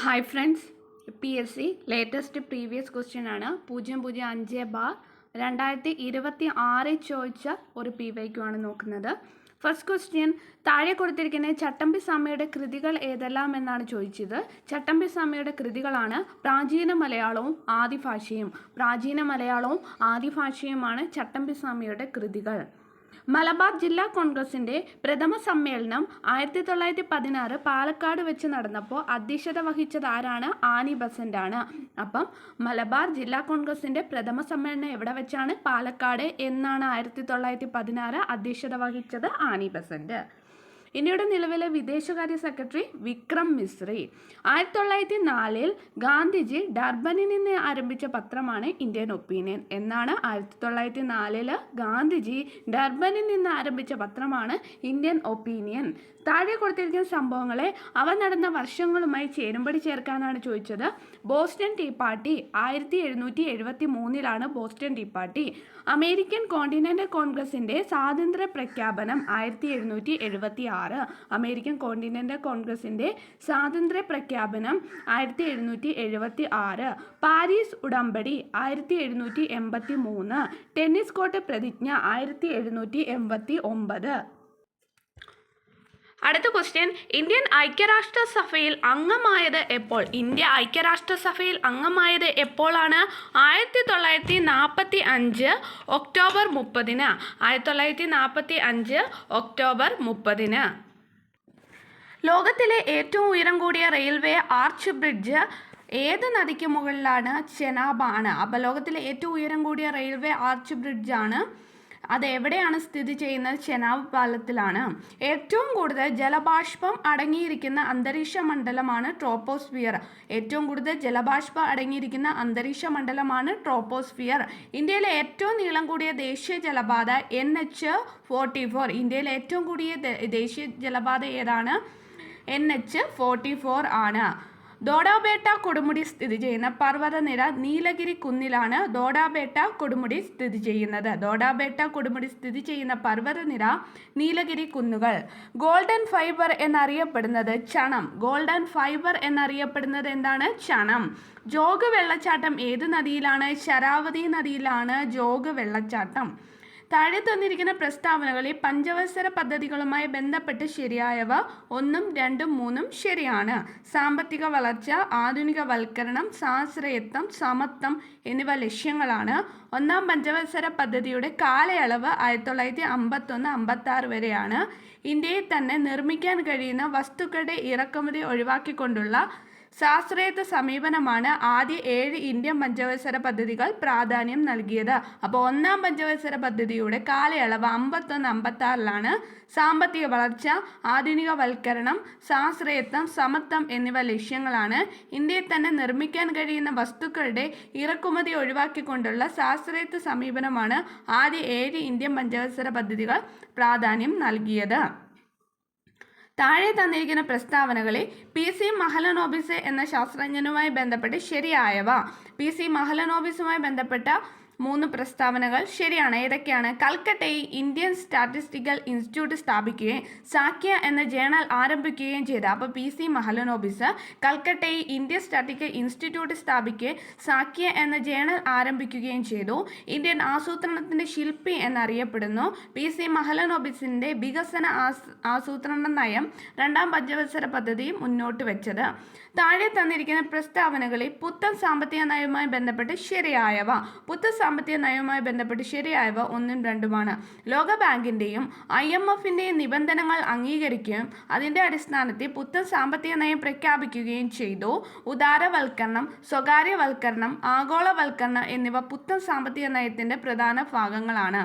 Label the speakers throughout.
Speaker 1: Hi friends, PSC latest previous question ആണ് 005/2026 ചോദിച്ച ഒരു PYQ ആണ് നോക്കുന്നത്. ഫസ്റ്റ് ക്വസ്റ്റ്യൻ, താഴെ കൊടുത്തിരിക്കുന്ന ചട്ടമ്പി സ്വാമിയുടെ കൃതികൾ ഏതെല്ലാം എന്നാണ് ചോദിച്ചത്. ചട്ടമ്പി സ്വാമിയുടെ കൃതികളാണ് പ്രാചീന മലയാളവും ആദിഭാഷയുമാണ് ചട്ടമ്പി സ്വാമിയുടെ കൃതികൾ. മലബാർ ജില്ലാ കോൺഗ്രസിൻ്റെ പ്രഥമ സമ്മേളനം 1916 പാലക്കാട് വെച്ച് നടന്നപ്പോൾ അധ്യക്ഷത വഹിച്ചത് ആരാണ്? ആനി ബസന്റ് ആണ്. അപ്പം മലബാർ ജില്ലാ കോൺഗ്രസിൻ്റെ പ്രഥമ സമ്മേളനം എവിടെ വെച്ചാണ്? പാലക്കാട് എന്നാണ് 1916 അധ്യക്ഷത വഹിച്ചത് ആനി ബസന്റ്. ഇന്ത്യയുടെ നിലവിലെ വിദേശകാര്യ സെക്രട്ടറി വിക്രം മിശ്രി. 1904 ഗാന്ധിജി ഡർബനിൽ നിന്ന് ആരംഭിച്ച പത്രമാണ് ഇന്ത്യൻ ഒപ്പീനിയൻ. എന്നാണ് 1904 ഗാന്ധിജി ഡർബനിൽ നിന്ന് ആരംഭിച്ച പത്രമാണ് ഇന്ത്യൻ ഒപ്പീനിയൻ. താഴെ കൊടുത്തിരിക്കുന്ന സംഭവങ്ങളെ അവ നടന്ന വർഷങ്ങളുമായി ചേരുംപടി ചേർക്കാനാണ് ചോദിച്ചത്. Boston tea party 1773 Boston tea party. American continental കോൺഗ്രസിന്റെ സ്വാതന്ത്ര്യ പ്രഖ്യാപനം 1776. അമേരിക്കൻ കോണ്ടിനെന്റൽ കോൺഗ്രസിന്റെ സ്വാതന്ത്ര്യ പ്രഖ്യാപനം 1776. പാരീസ് ഉടമ്പടി 1783. ടെന്നീസ് കോർട്ട് പ്രതിജ്ഞ 1789. അടുത്ത ക്വസ്റ്റ്യൻ, ഇന്ത്യ ഐക്യരാഷ്ട്രസഭയിൽ അംഗമായത് എപ്പോൾ? ഇന്ത്യ ഐക്യരാഷ്ട്രസഭയിൽ അംഗമായത് എപ്പോഴാണ്? 1945 ഒക്ടോബർ 30. 1945 ഒക്ടോബർ 30. ലോകത്തിലെ ഏറ്റവും ഉയരം കൂടിയ റെയിൽവേ ആർച്ച് ബ്രിഡ്ജ് ഏത് നദിക്ക് മുകളിലാണ്? ചെനാബ് ആണ്. അപ്പോൾ ലോകത്തിലെ ഏറ്റവും ഉയരം കൂടിയ റെയിൽവേ ആർച്ച് ബ്രിഡ്ജാണ്. അത് എവിടെയാണ് സ്ഥിതി ചെയ്യുന്നത്? ചെനാബ് പാലത്തിലാണ്. ഏറ്റവും കൂടുതൽ ജലബാഷ്പം അടങ്ങിയിരിക്കുന്ന അന്തരീക്ഷ മണ്ഡലമാണ് ട്രോപ്പോസ്ഫിയർ. ഏറ്റവും കൂടുതൽ ജലബാഷ്പം അടങ്ങിയിരിക്കുന്ന അന്തരീക്ഷ മണ്ഡലമാണ് ട്രോപ്പോസ്ഫിയർ. ഇന്ത്യയിലെ ഏറ്റവും നീളം കൂടിയ ദേശീയ ജലപാത NH44. ഇന്ത്യയിലെ ഏറ്റവും കൂടിയ ദേശീയ ജലപാത ഏതാണ്? NH44 ആണ്. ദോഡാബേട്ട കൊടുമുടി സ്ഥിതി ചെയ്യുന്ന പർവ്വതനിര നീലഗിരി കുന്നിലാണ്. ദോഡാബേട്ട കൊടുമുടി സ്ഥിതി ചെയ്യുന്നത്. ദോഡാബേട്ട കൊടുമുടി സ്ഥിതി ചെയ്യുന്ന പർവ്വതനിര നീലഗിരി കുന്നുകൾ. ഗോൾഡൻ ഫൈബർ എന്നറിയപ്പെടുന്നത് ചണം. ഗോൾഡൻ ഫൈബർ എന്നറിയപ്പെടുന്നത് എന്താണ്? ചണം. ജോഗ് വെള്ളച്ചാട്ടം ഏത് നദിയിലാണ്? ശരാവതി നദിയിലാണ് ജോഗ് വെള്ളച്ചാട്ടം. താഴെ തന്നിരിക്കുന്ന പ്രസ്താവനകളിൽ പഞ്ചവത്സര പദ്ധതികളുമായി ബന്ധപ്പെട്ട് ശരിയായവ 1, 2, 3 ശരിയാണ്. സാമ്പത്തിക വളർച്ച, ആധുനികവൽക്കരണം, സ്വാശ്രയത്വം, സമത്വം എന്നിവ ലക്ഷ്യങ്ങളാണ്. ഒന്നാം പഞ്ചവത്സര പദ്ധതിയുടെ കാലയളവ് 1951-56 വരെയാണ്. ഇന്ത്യയിൽ തന്നെ നിർമ്മിക്കാൻ കഴിയുന്ന വസ്തുക്കളുടെ ഇറക്കുമതി ഒഴിവാക്കിക്കൊണ്ടുള്ള സ്വാശ്രയത്വ സമീപനമാണ് ആദ്യ 7 ഇന്ത്യൻ പഞ്ചവത്സര പദ്ധതികൾ പ്രാധാന്യം നൽകിയത്. അപ്പോൾ ഒന്നാം പഞ്ചവത്സര പദ്ധതിയുടെ കാലയളവ് 51-56 സാമ്പത്തിക വളർച്ച, ആധുനികവൽക്കരണം, സ്വാശ്രയത്വം, സമത്വം എന്നിവ ലക്ഷ്യങ്ങളാണ്. ഇന്ത്യയിൽ തന്നെ നിർമ്മിക്കാൻ കഴിയുന്ന വസ്തുക്കളുടെ ഇറക്കുമതി ഒഴിവാക്കിക്കൊണ്ടുള്ള സ്വാശ്രയത്വ സമീപനമാണ് ആദ്യ 7 ഇന്ത്യൻ പഞ്ചവത്സര പദ്ധതികൾ പ്രാധാന്യം നൽകിയത്. താഴെ തന്നിരിക്കുന്ന പ്രസ്താവനകളിൽ PC മഹലനോബിസ് എന്ന ശാസ്ത്രജ്ഞനുമായി ബന്ധപ്പെട്ട് ശരിയായവ. PC മഹലനോബിസുമായി ബന്ധപ്പെട്ട 3 പ്രസ്താവനകൾ ശരിയാണ്. ഏതൊക്കെയാണ്? കൽക്കട്ടയിൽ ഇന്ത്യൻ സ്റ്റാറ്റിസ്റ്റിക്കൽ ഇൻസ്റ്റിറ്റ്യൂട്ട് സ്ഥാപിക്കുകയും സാക്യ എന്ന ജേണൽ ആരംഭിക്കുകയും ചെയ്തു. അപ്പോൾ PC മഹലനോബിസ് കൽക്കട്ടയിൽ ഇന്ത്യൻ സ്റ്റാറ്റിസ്റ്റിക്കൽ ഇൻസ്റ്റിറ്റ്യൂട്ട് സ്ഥാപിക്കുകയും സാക്യ എന്ന ജേണൽ ആരംഭിക്കുകയും ചെയ്തു. ഇന്ത്യൻ ആസൂത്രണത്തിൻ്റെ ശില്പി എന്നറിയപ്പെടുന്നു. PC മഹലനോബിസിൻ്റെ വികസന ആസൂത്രണ നയം 2ാം പഞ്ചവത്സര പദ്ധതി മുന്നോട്ട് വെച്ചത്. താഴെ തന്നിരിക്കുന്ന പ്രസ്താവനകളിൽ പുത്തൻ സാമ്പത്തിക നയവുമായി ബന്ധപ്പെട്ട് ശരിയായവ. പുത്തൻ സാമ്പത്തിക നയവുമായി ബന്ധപ്പെട്ട് ശരിയായവ 1ഉം 2ഉമാണ്. ലോകബാങ്കിൻ്റെയും IMFൻ്റെയും നിബന്ധനകൾ അംഗീകരിക്കുകയും അതിൻ്റെ അടിസ്ഥാനത്തിൽ പുത്തൻ സാമ്പത്തിക നയം പ്രഖ്യാപിക്കുകയും ചെയ്തു. ഉദാരവൽക്കരണം, സ്വകാര്യവൽക്കരണം, ആഗോളവൽക്കരണം എന്നിവ പുത്തൻ സാമ്പത്തിക നയത്തിൻ്റെ പ്രധാന ഭാഗങ്ങളാണ്.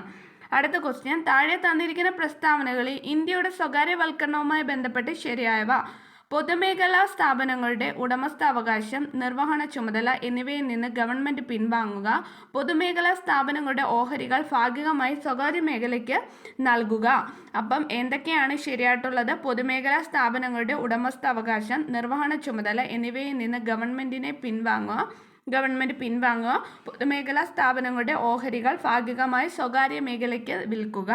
Speaker 1: അടുത്ത ക്വസ്റ്റ്യൻ, താഴെ തന്നിരിക്കുന്ന പ്രസ്താവനകളിൽ ഇന്ത്യയുടെ സ്വകാര്യവൽക്കരണവുമായി ബന്ധപ്പെട്ട് ശരിയായവ. പൊതുമേഖലാ സ്ഥാപനങ്ങളുടെ ഉടമസ്ഥാവകാശം, നിർവഹണ ചുമതല എന്നിവയിൽ നിന്ന് ഗവൺമെൻറ് പിൻവാങ്ങുക. പൊതുമേഖലാ സ്ഥാപനങ്ങളുടെ ഓഹരികൾ ഭാഗികമായി സ്വകാര്യ മേഖലയ്ക്ക് നൽകുക. അപ്പം എന്തൊക്കെയാണ് ശരിയായിട്ടുള്ളത്? പൊതുമേഖലാ സ്ഥാപനങ്ങളുടെ ഉടമസ്ഥാവകാശം, നിർവഹണ ചുമതല എന്നിവയിൽ നിന്ന് ഗവൺമെൻറ് പിൻവാങ്ങുക. പൊതുമേഖലാ സ്ഥാപനങ്ങളുടെ ഓഹരികൾ ഭാഗികമായി സ്വകാര്യ മേഖലയ്ക്ക് വിൽക്കുക.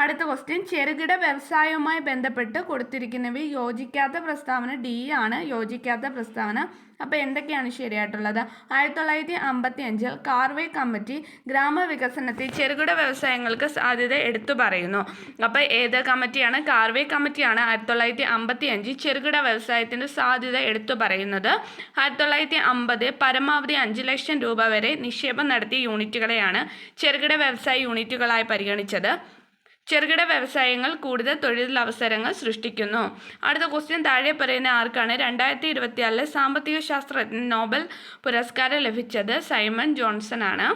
Speaker 1: അടുത്ത ക്വസ്റ്റ്യൻ, ചെറുകിട വ്യവസായവുമായി ബന്ധപ്പെട്ട് കൊടുത്തിരിക്കുന്നവയിൽ യോജിക്കാത്ത പ്രസ്താവന ഡി ആണ്. യോജിക്കാത്ത പ്രസ്താവന. അപ്പോൾ എന്തൊക്കെയാണ് ശരിയായിട്ടുള്ളത്? 1955 കാർവേ കമ്മിറ്റി ഗ്രാമവികസനത്തിൽ ചെറുകിട വ്യവസായങ്ങൾക്ക് സാധ്യത എടുത്തു പറയുന്നു. അപ്പോൾ ഏത് കമ്മിറ്റിയാണ്? കാർവേ കമ്മിറ്റിയാണ് 1955 ചെറുകിട വ്യവസായത്തിൻ്റെ സാധ്യത എടുത്തു പറയുന്നത്. 1950 പരമാവധി 5 ലക്ഷം രൂപ വരെ നിക്ഷേപം നടത്തിയ യൂണിറ്റുകളെയാണ് ചെറുകിട വ്യവസായ യൂണിറ്റുകളായി പരിഗണിച്ചത്. ചെറുകിട വ്യവസായങ്ങൾ കൂടുതൽ തൊഴിലവസരങ്ങൾ സൃഷ്ടിക്കുന്നു. അടുത്ത ക്വസ്റ്റ്യൻ, താഴെ പറയുന്ന ആർക്കാണ് 2024 സാമ്പത്തിക ശാസ്ത്രത്തിന് നോബൽ പുരസ്കാരം ലഭിച്ചത്? സൈമൺ ജോൺസൺ ആണ്.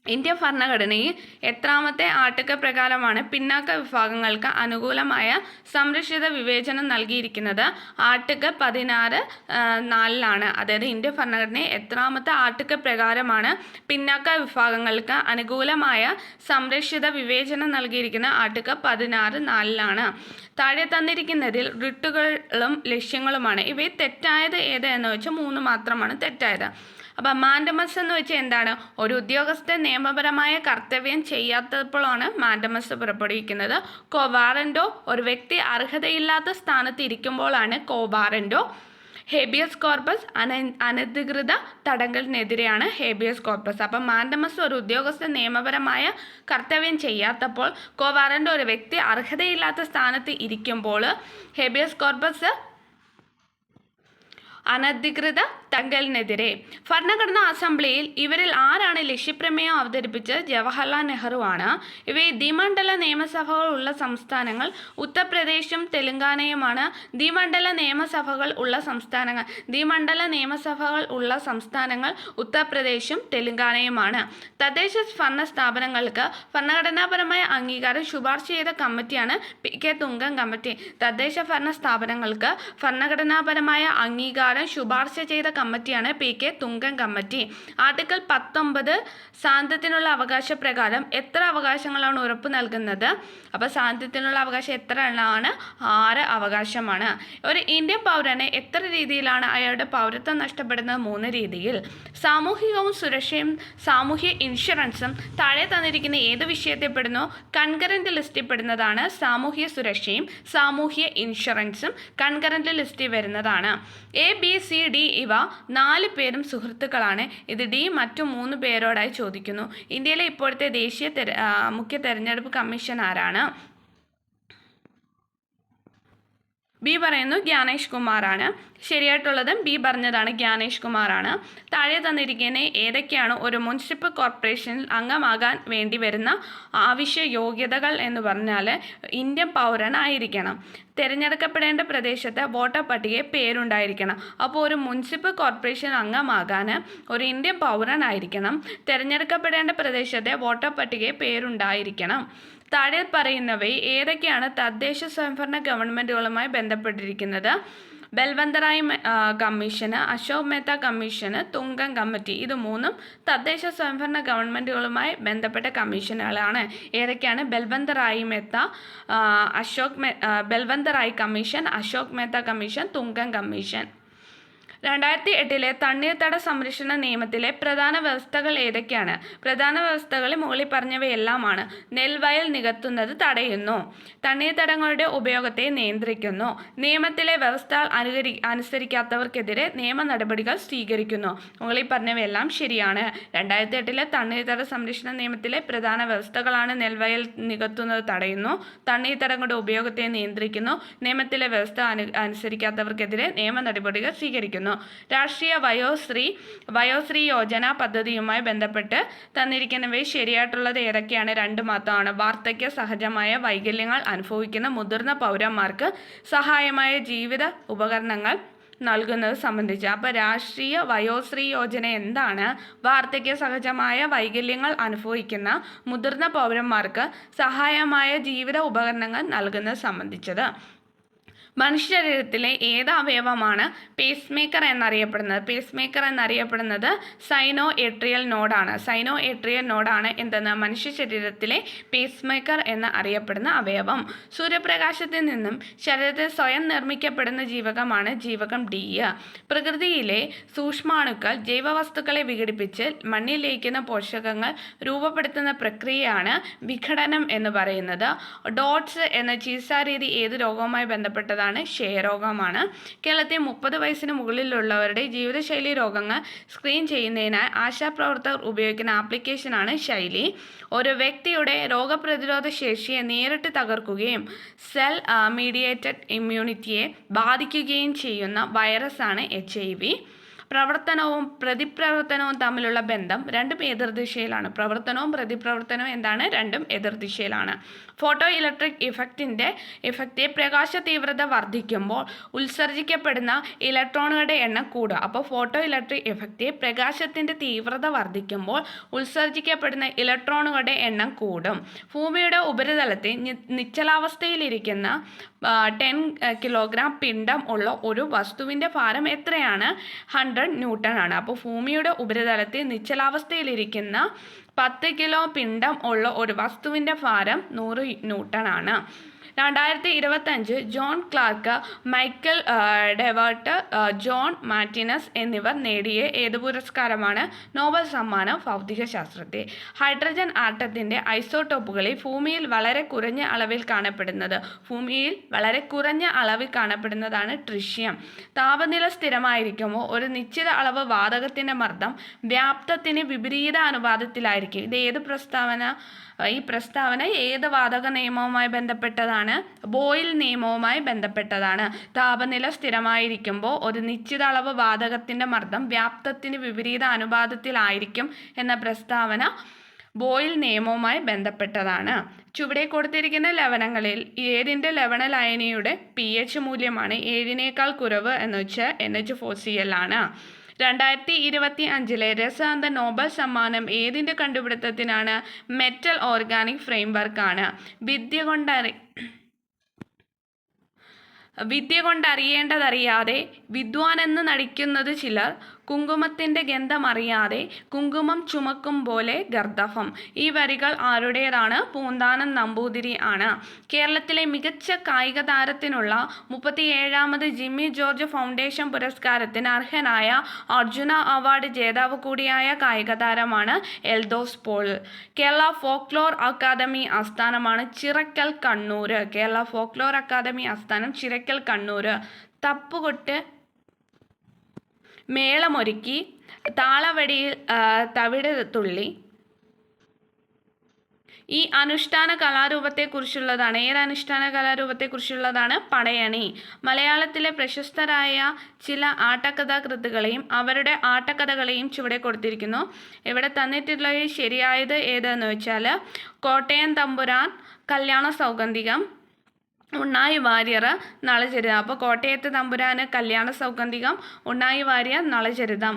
Speaker 1: ഇന്ത്യൻ ഭരണഘടനയിൽ എത്രാമത്തെ ആർട്ടിക്കിൾ പ്രകാരമാണ് പിന്നാക്ക വിഭാഗങ്ങൾക്ക് അനുകൂലമായ സംരക്ഷിത വിവേചനം നൽകിയിരിക്കുന്നത്? ആർട്ടിക്കിൾ 16(4) അതായത് ഇന്ത്യൻ ഭരണഘടനയിൽ എത്രാമത്തെ ആർട്ടിക്കിൾ പ്രകാരമാണ് പിന്നാക്ക വിഭാഗങ്ങൾക്ക് അനുകൂലമായ സംരക്ഷിത വിവേചനം നൽകിയിരിക്കുന്ന? ആർട്ടിക്കിൾ 16(4) താഴെ തന്നിരിക്കുന്നതിൽ റിട്ടുകളും ലക്ഷ്യങ്ങളുമാണ്. ഇവയിൽ തെറ്റായത് ഏത് എന്ന് വെച്ചാൽ 3 മാത്രമാണ് തെറ്റായത്. അപ്പം മാൻഡമസ് എന്ന് വെച്ചാൽ എന്താണ്? ഒരു ഉദ്യോഗസ്ഥൻ നിയമപരമായ കർത്തവ്യം ചെയ്യാത്തപ്പോഴാണ് മാൻഡമസ് പുറപ്പെടുവിക്കുന്നത്. കോവാറൻറ്റോ ഒരു വ്യക്തി അർഹതയില്ലാത്ത സ്ഥാനത്ത് ഇരിക്കുമ്പോഴാണ് കോവാറൻറ്റോ. ഹേബിയസ് കോർപ്പസ് അനധികൃത തടങ്കലിനെതിരെയാണ് ഹേബിയസ് കോർപ്പസ്. അപ്പം മാൻഡമസ് ഒരു ഉദ്യോഗസ്ഥൻ നിയമപരമായ കർത്തവ്യം ചെയ്യാത്തപ്പോൾ, കോവാറൻറ്റോ ഒരു വ്യക്തി അർഹതയില്ലാത്ത സ്ഥാനത്ത് ഇരിക്കുമ്പോൾ, ഹേബിയസ് കോർപ്പസ് അനധികൃത തടങ്കലിനെതിരെ. ഭരണഘടനാ അസംബ്ലിയിൽ ഇവരിൽ ആരാണ് ലക്ഷ്യപ്രമേയം അവതരിപ്പിച്ചത്? ജവഹർലാൽ നെഹ്റു ആണ്. ഇവയിൽ ദ്വിമണ്ഡല നിയമസഭകൾ ഉള്ള സംസ്ഥാനങ്ങൾ ഉത്തർപ്രദേശും തെലങ്കാനയുമാണ്. ദ്വിമണ്ഡല നിയമസഭകൾ ഉള്ള സംസ്ഥാനങ്ങൾ ഉത്തർപ്രദേശും തെലങ്കാനയുമാണ്. തദ്ദേശ ഭരണ സ്ഥാപനങ്ങൾക്ക് ഭരണഘടനാപരമായ അംഗീകാരം ശുപാർശ ചെയ്ത കമ്മിറ്റിയാണ് PK തുംഗൻ കമ്മിറ്റി. തദ്ദേശ ഭരണ സ്ഥാപനങ്ങൾക്ക് ഭരണഘടനാപരമായ അംഗീകാരം ശുപാർശ ചെയ്ത കമ്മിറ്റിയാണ് PK തുംഗൻ കമ്മിറ്റി. ആർട്ടിക്കിൾ 19 സ്വാതന്ത്ര്യത്തിനുള്ള അവകാശ പ്രകാരം എത്ര അവകാശങ്ങളാണ് ഉറപ്പു നൽകുന്നത്? അപ്പോൾ സ്വാതന്ത്ര്യത്തിനുള്ള അവകാശം എത്ര എണ്ണമാണ്? 6 അവകാശമാണ്. ഒരു ഇന്ത്യൻ പൗരന് എത്ര രീതിയിലാണ് അയാളുടെ പൗരത്വം നഷ്ടപ്പെടുന്നത്? 3 രീതിയിൽ. സാമൂഹികവും സുരക്ഷയും സാമൂഹ്യ ഇൻഷുറൻസും താഴെ തന്നിരിക്കുന്ന ഏത് വിഷയത്തിൽ പെടുന്നു? കൺകറന്റ് ലിസ്റ്റിൽ പെടുന്നതാണ്. സാമൂഹ്യ സുരക്ഷയും സാമൂഹ്യ ഇൻഷുറൻസും കൺകറന്റ് ലിസ്റ്റിൽ വരുന്നതാണ്. ABCD ഇവ 4 പേരും സുഹൃത്തുക്കളാണ്. ഇത് D മറ്റു 3 പേരോടായി ചോദിക്കുന്നു. ഇന്ത്യയിലെ ഇപ്പോഴത്തെ ദേശീയ മുഖ്യ തെരഞ്ഞെടുപ്പ് കമ്മീഷൻ ആരാണ്? B പറയുന്നു ജ്ഞാനേഷ് കുമാറാണ്. ശരിയായിട്ടുള്ളതും B പറഞ്ഞതാണ്, ജ്ഞാനേഷ് കുമാറാണ്. താഴെ തന്നിരിക്കുന്ന ഏതൊക്കെയാണ് ഒരു മുനിസിപ്പൽ കോർപ്പറേഷനിൽ അംഗമാകാൻ വേണ്ടി വരുന്ന ആവശ്യ യോഗ്യതകൾ എന്ന് പറഞ്ഞാൽ ഇന്ത്യൻ പൗരനായിരിക്കണം. തിരഞ്ഞെടുക്കപ്പെടേണ്ട പ്രദേശത്ത് വോട്ടർ പട്ടികയിൽ പേരുണ്ടായിരിക്കണം. അപ്പോൾ ഒരു മുനിസിപ്പൽ കോർപ്പറേഷൻ അംഗമാകാൻ ഒരു ഇന്ത്യൻ പൗരനായിരിക്കണം. തിരഞ്ഞെടുക്കപ്പെടേണ്ട പ്രദേശത്തെ വോട്ടർ പട്ടികയിൽ പേരുണ്ടായിരിക്കണം. താഴെ പറയുന്നവയിൽ ഏതൊക്കെയാണ് തദ്ദേശ സ്വയംഭരണ ഗവൺമെൻറ്റുകളുമായി ബന്ധപ്പെട്ടിരിക്കുന്നത്? Balwantrai commission, Ashok Mehta commission, Thungan committee. ഇത് 3 തദ്ദേശ സ്വയംഭരണ ഗവൺമെൻറ്റുകളുമായി ബന്ധപ്പെട്ട കമ്മീഷനുകളാണ്. ഏതൊക്കെയാണ്? Balwantrai commission, Ashok Mehta commission, Thungan commission. 2008 തണ്ണീർത്തട സംരക്ഷണ നിയമത്തിലെ പ്രധാന വ്യവസ്ഥകൾ ഏതൊക്കെയാണ്? പ്രധാന വ്യവസ്ഥകൾ മുകളിൽ പറഞ്ഞവയെല്ലാമാണ്. നെൽവയൽ നികത്തുന്നത് തടയുന്നു. തണ്ണീർത്തടങ്ങളുടെ ഉപയോഗത്തെ നിയന്ത്രിക്കുന്നു. നിയമത്തിലെ വ്യവസ്ഥകൾ അനുസരിക്കാത്തവർക്കെതിരെ നിയമ നടപടികൾ സ്വീകരിക്കുന്നു. മുകളിൽ പറഞ്ഞവയെല്ലാം ശരിയാണ്. 2008 തണ്ണീർത്തട സംരക്ഷണ നിയമത്തിലെ പ്രധാന വ്യവസ്ഥകളാണ് നെൽവയൽ നികത്തുന്നത് തടയുന്നു, തണ്ണീർത്തടങ്ങളുടെ ഉപയോഗത്തെ നിയന്ത്രിക്കുന്നു, നിയമത്തിലെ വ്യവസ്ഥ അനുസരിക്കാത്തവർക്കെതിരെ നിയമ നടപടികൾ സ്വീകരിക്കുന്നു. രാഷ്ട്രീയ വയോശ്രീ യോജന പദ്ധതിയുമായി ബന്ധപ്പെട്ട് തന്നിരിക്കുന്നവയിൽ ശരിയായിട്ടുള്ളത് ഏതൊക്കെയാണ്? 2 മാത്രമാണ്. വാർദ്ധക്യ സഹജമായ വൈകല്യങ്ങൾ അനുഭവിക്കുന്ന മുതിർന്ന പൗരന്മാർക്ക് സഹായമായ ജീവിത ഉപകരണങ്ങൾ നൽകുന്നത് സംബന്ധിച്ച്. അപ്പോൾ രാഷ്ട്രീയ വയോശ്രീ യോജന എന്താണ്? വാർദ്ധക്യ സഹജമായ വൈകല്യങ്ങൾ അനുഭവിക്കുന്ന മുതിർന്ന പൗരന്മാർക്ക് സഹായമായ ജീവിത ഉപകരണങ്ങൾ നൽകുന്നത് സംബന്ധിച്ചത്. മനുഷ്യ ശരീരത്തിലെ ഏത് അവയവമാണ് പേസ് മേക്കർ എന്നറിയപ്പെടുന്നത്? പേസ് മേക്കർ എന്നറിയപ്പെടുന്നത് സൈനോ ഏട്രിയൽ നോഡാണ്. സൈനോ ഏട്രിയൽ നോഡാണ് എന്തെന്ന് മനുഷ്യ ശരീരത്തിലെ പേസ് മേക്കർ എന്ന് അറിയപ്പെടുന്ന അവയവം. സൂര്യപ്രകാശത്തിൽ നിന്നും ശരീരത്തിൽ സ്വയം നിർമ്മിക്കപ്പെടുന്ന ജീവകമാണ് ജീവകം ഡി. പ്രകൃതിയിലെ സൂക്ഷ്മാണുക്കൾ ജൈവവസ്തുക്കളെ വിഘടിപ്പിച്ച് മണ്ണിൽ ലയിക്കുന്ന പോഷകങ്ങൾ രൂപപ്പെടുത്തുന്ന പ്രക്രിയയാണ് വിഘടനം എന്ന് പറയുന്നത്. ഡോട്ട്സ് എന്ന ചികിത്സാ രീതി ഏത് രോഗവുമായി ബന്ധപ്പെട്ടതാണ്? ക്ഷയരോഗമാണ്. കേരളത്തിൽ 30 വയസ്സിന് മുകളിലുള്ളവരുടെ ജീവിതശൈലി രോഗങ്ങൾ സ്ക്രീൻ ചെയ്യുന്നതിനായി ആശാപ്രവർത്തകർ ഉപയോഗിക്കുന്ന ആപ്ലിക്കേഷനാണ് ശൈലി. ഒരു വ്യക്തിയുടെ രോഗപ്രതിരോധ ശേഷിയെ നേരിട്ട് തകർക്കുകയും സെൽ മീഡിയേറ്റഡ് ഇമ്മ്യൂണിറ്റിയെ ബാധിക്കുകയും ചെയ്യുന്ന വൈറസാണ് HIV. പ്രവർത്തനവും പ്രതിപ്രവർത്തനവും തമ്മിലുള്ള ബന്ധം രണ്ടും എതിർദിശയിലാണ്. പ്രവർത്തനവും പ്രതിപ്രവർത്തനവും എന്താണ്? രണ്ടും എതിർദിശയിലാണ്. ഫോട്ടോ ഇലക്ട്രിക് ഇഫക്റ്റ് പ്രകാശ തീവ്രത വർദ്ധിക്കുമ്പോൾ ഉത്സർജിക്കപ്പെടുന്ന ഇലക്ട്രോണുകളുടെ എണ്ണം കൂടുക. അപ്പോൾ ഫോട്ടോ ഇലക്ട്രിക് ഇഫക്റ്റ് പ്രകാശത്തിൻ്റെ തീവ്രത വർദ്ധിക്കുമ്പോൾ ഉത്സർജിക്കപ്പെടുന്ന ഇലക്ട്രോണുകളുടെ എണ്ണം കൂടും. ഭൂമിയുടെ ഉപരിതലത്തിൽ നിശ്ചലാവസ്ഥയിലിരിക്കുന്ന 10 കിലോഗ്രാം പിണ്ഡം ഉള്ള ഒരു വസ്തുവിൻ്റെ ഭാരം എത്രയാണ്? 100 ന്യൂട്ടൺ ആണ്. അപ്പോൾ ഭൂമിയുടെ ഉപരിതലത്തിൽ നിശ്ചലാവസ്ഥയിലിരിക്കുന്ന 10 കിലോ പിണ്ഡം ഉള്ള ഒരു വസ്തുവിൻ്റെ ഭാരം 100 ന്യൂട്ടൺ ആണ്. 2025 John Clarke, Michel Devoret, John Martinis എന്നിവർ നേടിയ ഏത് പുരസ്കാരമാണ്? നോബൽ സമ്മാനം ഭൗതികശാസ്ത്രത്തെ. ഹൈഡ്രജൻ ആറ്റത്തിൻ്റെ ഐസോട്ടോപ്പുകളിൽ ഭൂമിയിൽ വളരെ കുറഞ്ഞ അളവിൽ കാണപ്പെടുന്നതാണ് ട്രിഷ്യം. താപനില സ്ഥിരമായിരിക്കുമ്പോൾ ഒരു നിശ്ചിത അളവ് വാതകത്തിൻ്റെ മർദ്ദം വ്യാപ്തത്തിന് വിപരീത അനുപാതത്തിലായിരിക്കും. ഇത് ഏത് പ്രസ്താവന? ഈ പ്രസ്താവന ഏത് വാതക നിയമവുമായി ബന്ധപ്പെട്ടതാണ്? ബോയിൽ നിയമവുമായി ബന്ധപ്പെട്ടതാണ്. താപനില സ്ഥിരമായിരിക്കുമ്പോൾ ഒരു നിശ്ചിത അളവ് വാതകത്തിൻ്റെ മർദ്ദം വ്യാപ്തത്തിന് വിപരീത അനുപാതത്തിലായിരിക്കും എന്ന പ്രസ്താവന ബോയിൽ നിയമവുമായി ബന്ധപ്പെട്ടതാണ്. ചുവടെ കൊടുത്തിരിക്കുന്ന ലവണങ്ങളിൽ ഏതിൻ്റെ ലവണ ലായനിയുടെ pH മൂല്യമാണ് 7നേക്കാൾ കുറവ് എന്ന് വെച്ചാൽ NH4Cl ആണ്. 2025 രസാന്ത നോബൽ സമ്മാനം ഏതിൻ്റെ കണ്ടുപിടുത്തത്തിനാണ്? Metal organic ഫ്രെയിംവർക്കാണ്. വിദ്യ കൊണ്ടറിയേണ്ടതറിയാതെ വിദ്വാനെന്ന് നടിക്കുന്നത് ചിലർ, കുങ്കുമത്തിൻ്റെ ഗന്ധമറിയാതെ കുങ്കുമം ചുമക്കും പോലെ ഗർദഭം. ഈ വരികൾ ആരുടേതാണ്? പൂന്താനം നമ്പൂതിരി ആണ്. കേരളത്തിലെ മികച്ച കായിക താരത്തിനുള്ള 37ാമത് ജിമ്മി ജോർജ് ഫൗണ്ടേഷൻ പുരസ്കാരത്തിന് അർഹനായ അർജുന അവാർഡ് ജേതാവ് കൂടിയായ കായിക താരമാണ് എൽദോസ് പോൾ. കേരള ഫോക്ലോർ അക്കാദമി ആസ്ഥാനമാണ് ചിറക്കൽ, കണ്ണൂർ. കേരള ഫോക്ലോർ അക്കാദമി ആസ്ഥാനം ചിറക്കൽ, കണ്ണൂർ. തപ്പുകൊട്ട് മേളമൊരുക്കി താളവടിയിൽ തവിട് തുള്ളി ഈ അനുഷ്ഠാന കലാരൂപത്തെക്കുറിച്ചുള്ളതാണ്. ഏത് അനുഷ്ഠാന കലാരൂപത്തെക്കുറിച്ചുള്ളതാണ്? പടയണി. മലയാളത്തിലെ പ്രശസ്തരായ ചില ആട്ടക്കഥാകൃത്തുകളെയും അവരുടെ ആട്ടക്കഥകളെയും ചുവടെ കൊടുത്തിരിക്കുന്നു. ഇവിടെ തന്നിട്ടുള്ള ശരിയായത് ഏതെന്ന് വെച്ചാൽ കോട്ടയം തമ്പുരാൻ, കല്യാണ സൗഗന്ധികം, ഉണ്ണായി വാര്യർ, നളചരിതം. അപ്പോൾ കോട്ടയത്ത് തമ്പുരാന് Kalyana Saugandhikam, Unnayi Variyar Nalacharitham.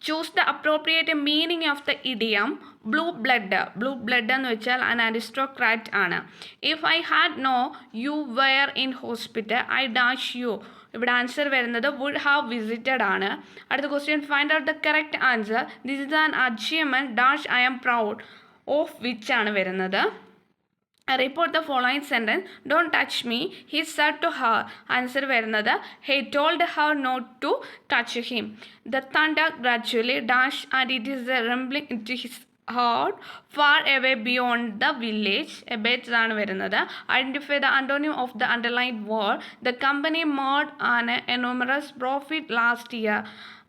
Speaker 1: Choose the appropriate meaning of the idiom blue blood. Blue blood എന്ന് വെച്ചാൽ അൻ അരിസ്റ്റോക്രാറ്റ് ആണ്. If I had know you were in hospital I dash you. ഇവിടെ ആൻസർ വരുന്നത് വുഡ് ഹാവ് വിസിറ്റഡ് ആണ്. അടുത്ത question, find out the correct answer. This is an achievement dash I am proud of which ആണ് വരുന്നത്. Report the following sentence. Don't touch me, he said to her. Answer വരുന്നത് he told her not to touch him. The thunder gradually dashed and it is rumbling into his heart far away beyond the village. Abate ആണ് വരുന്നത്. Identify the antonym of the underlined word. The company made an enormous profit last year.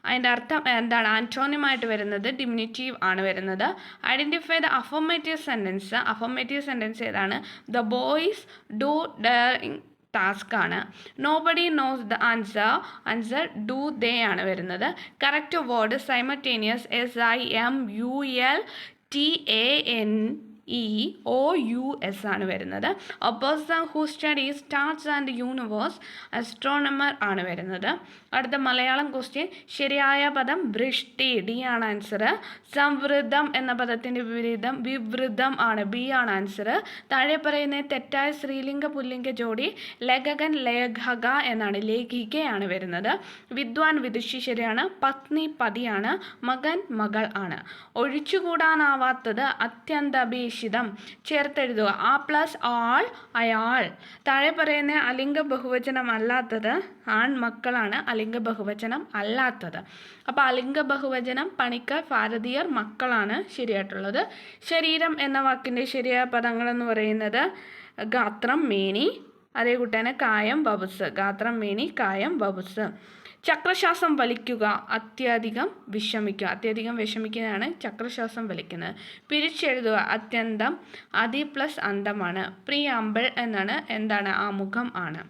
Speaker 1: അതിൻ്റെ അർത്ഥം എന്താണ്? ആൻറ്റോണിയമായിട്ട് വരുന്നത് diminutive ആണ് വരുന്നത്. Identify the affirmative sentence. Affirmative sentence ഏതാണ്? The boys do daring task ആണ്. Nobody knows the answer do they ആണ് വരുന്നത്. Correct word simultaneous, SIMULTANEOUS. EOUS ആണ് വരുന്നത്. A person who studies stars and universe, astronomer ആണ് വരുന്നത്. അടുത്ത മലയാളം ക്വസ്റ്റ്യൻ. ശരിയായ പദം വൃഷ്ടി, ഡി ആണ് ആൻസർ. സംവൃതം എന്ന പദത്തിൻ്റെ വിപരീതം വിവൃതം ആണ്, ബി ആണ് ആൻസർ. താഴെ പറയുന്ന തെറ്റായ സ്ത്രീലിംഗ പുല്ലിംഗ ജോഡി ലേഖകൻ ലേഖക എന്നാണ്, ലേഖികയാണ് വരുന്നത്. വിദ്വാൻ വിദുഷി ശരിയാണ്. പത്നി പതിയാണ്. മകൻ മകൾ ആണ്. ഒഴിച്ചുകൂടാനാവാത്തത് അത്യന്താപേക്ഷിതം, ചേർത്തെഴുതുക. ആ പ്ലസ് ആൾ അയാൾ. താഴെ പറയുന്ന അലിംഗ ബഹുവചനം അല്ലാത്തത് ആൺമക്കളാണ്, അലിംഗ ബഹുവചനം അല്ലാത്തത്. അപ്പോൾ അലിംഗ ബഹുവചനം പണിക്കർ, ഭാരതീയർ, മക്കളാണ് ശരിയായിട്ടുള്ളത്. ശരീരം എന്ന വാക്കിൻ്റെ ശരിയായ പദങ്ങളെന്ന് പറയുന്നത് ഗാത്രം, മേനി, അതേ കൂട്ടാണ് കായം, വപുസ്. ഗാത്രം, മേനി, കായം, വപുസ്. ചക്രശ്വാസം വലിക്കുക, അത്യധികം വിഷമിക്കുക. അത്യധികം വിഷമിക്കുന്നതാണ് ചക്രശ്വാസം വലിക്കുന്നത്. പിരിച്ചെഴുതുക, അത്യന്തം, അതി പ്ലസ് അന്തമാണ്. പ്രിയാമ്പിൾ എന്നാണ്, എന്താണ്, ആമുഖം ആണ്.